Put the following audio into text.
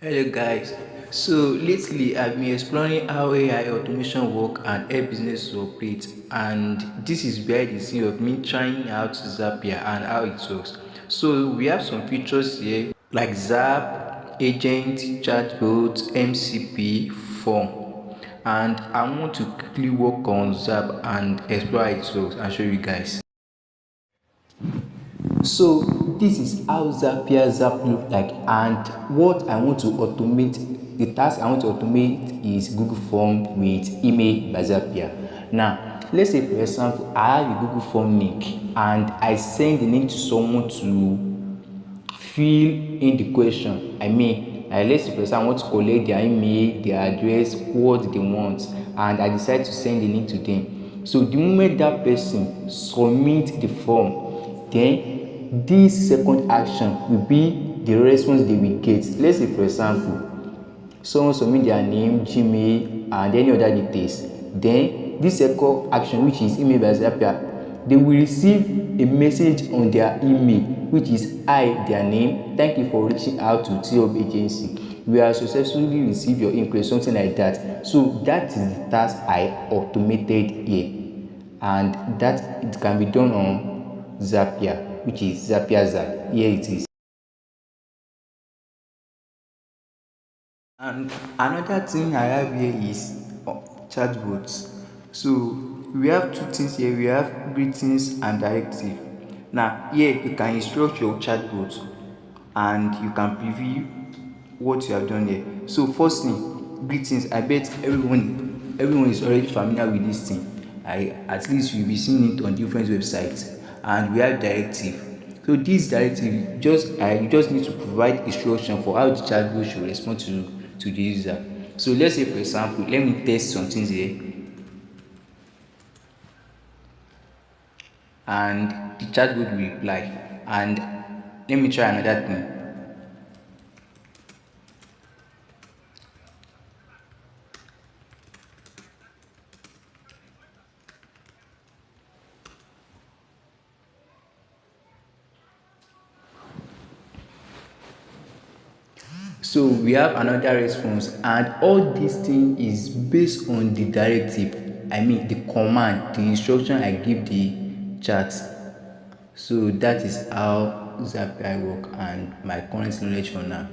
Hello guys. So lately I've been exploring how AI automation work and help business to operate, and this is where the scene of me trying out Zapier and how it works. So we have some features here like Zap, Agent, Chatbot, MCP, Form, and I want to quickly work on Zap and explore how it works and show you guys. So this is how Zapier Zap look like, and what I want to automate, the task I want to automate is Google Form with email by Zapier. Now let's say for example I have a Google Form link and I send the link to someone to fill in the question. Let's say for example I want to collect their email, their address, what they want, and I decide to send the link to them. So the moment that person submit the form, then this second action will be the response they will get. Let's say for example someone submit their name, Gmail, and any other details. Then this second action, which is email by Zapier, they will receive a message on their email, which is hi, their name, thank you for reaching out to Teeohub Agency. We have successfully received your inquiry, something like that. So that is the task I automated here, and that it can be done on Zapier, which is Zapier Zap. Here it is. And another thing I have here is chatbots. So we have two things here. We have greetings and directive. Now here you can instruct your chatbot and you can preview what you have done here. So first thing, greetings. I bet everyone is already familiar with this thing. At least you'll be seeing it on different websites. And we have directive. So this directive you just need to provide instruction for how the chatbot should respond to the user. So let's say for example, let me test some things here, and the chatbot will reply. And let me try another thing. So we have another response, and all this thing is based on the directive, the command, the instruction I give the chat. So that is how Zapier work and my current knowledge for now.